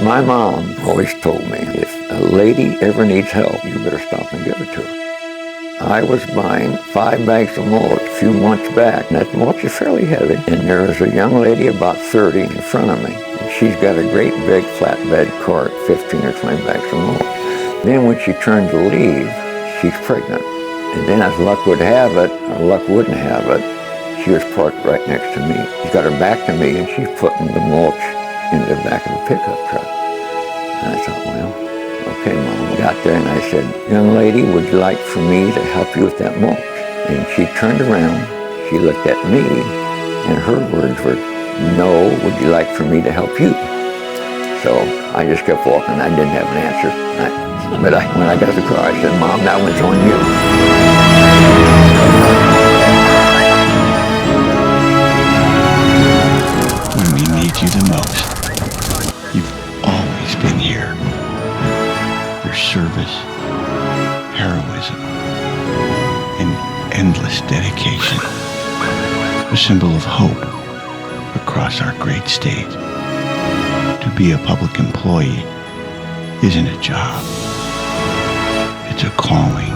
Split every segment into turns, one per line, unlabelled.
My mom always told me, if a lady ever needs help, you better stop and give it to her. I was buying 5 bags of mulch a few months back, and that mulch is fairly heavy, and there was a young lady about 30 in front of me. And she's got a great big flatbed cart, 15 or 20 bags of mulch. Then when she turned to leave, she's pregnant. And then as luck would have it, or luck wouldn't have it, she was parked right next to me. She's got her back to me, and she's putting the mulch in the back of a pickup truck. And I thought, well, okay, Mom. I got there and I said, young lady, would you like for me to help you with that mulch? And she turned around, she looked at me, and her words were, no, would you like for me to help you? So I just kept walking. I didn't have an answer. But when I got to the car, I said, Mom, that one's on you.
When we need you the most, you've always been here. Your service, heroism, and endless dedication. A symbol of hope across our great state. To be a public employee isn't a job. It's a calling.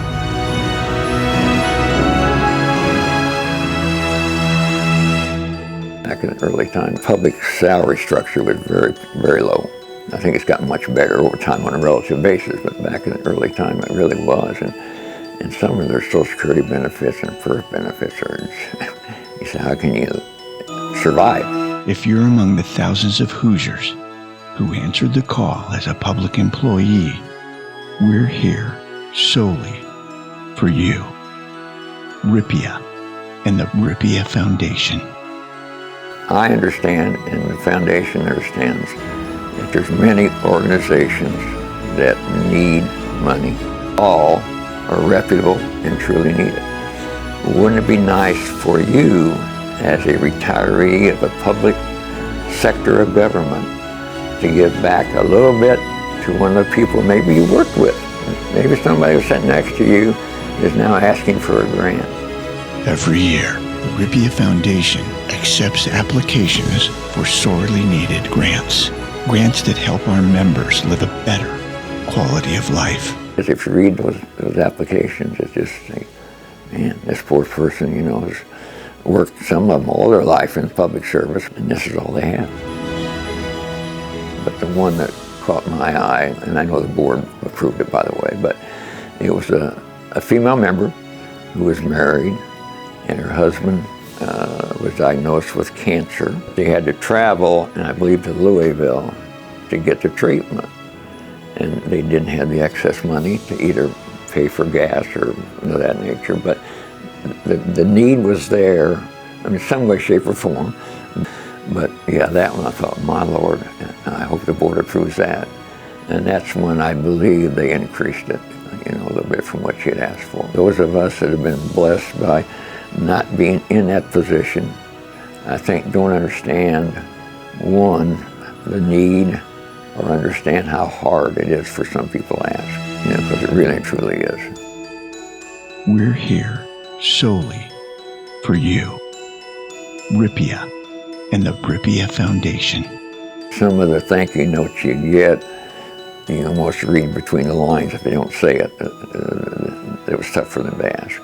Back in the early time, public salary structure was very, very low. I think it's gotten much better over time on a relative basis, but back in the early time it really was. And some of their Social Security benefits and birth benefits are, you say, how can you survive?
If you're among the thousands of Hoosiers who answered the call as a public employee, we're here solely for you. RIPEA and the RIPEA Foundation.
I understand, and the foundation understands, that there's many organizations that need money. All are reputable and truly need it. Wouldn't it be nice for you, as a retiree of a public sector of government, to give back a little bit to one of the people maybe you worked with? Maybe somebody who's sitting next to you is now asking for a grant.
Every year, the RIPEA Foundation accepts applications for sorely needed grants. Grants that help our members live a better quality of life.
Because if you read those applications, it's just like, man, this poor person, has worked, some of them, all their life in public service, and this is all they have. But the one that caught my eye, and I know the board approved it, by the way, but it was a female member who was married, and her husband was diagnosed with cancer. They had to travel, and I believe to Louisville, to get the treatment. And they didn't have the excess money to either pay for gas or of that nature, but the need was there, some way, shape, or form. But yeah, that one I thought, my Lord, I hope the board approves that. And that's when I believe they increased it, a little bit from what she had asked for. Those of us that have been blessed by not being in that position, I think don't understand, one, the need, or understand how hard it is for some people to ask, because it really truly is.
We're here solely for you. RIPEA and the RIPEA Foundation.
Some of the thank you notes you get, you almost read between the lines if they don't say it. It was tough for them to ask.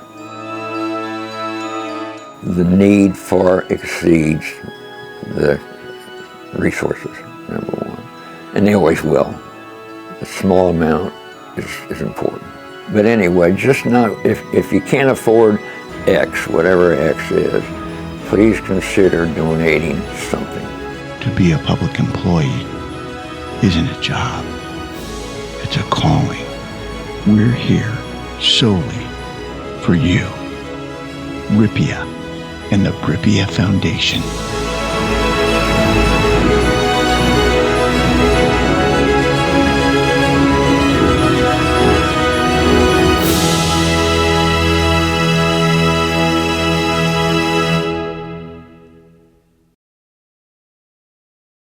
The need far exceeds the resources, number one. And they always will. A small amount is important. But anyway, just not, if you can't afford X, whatever X is, please consider donating something.
To be a public employee isn't a job. It's a calling. We're here solely for you. RIPEA and the RIPEA Foundation.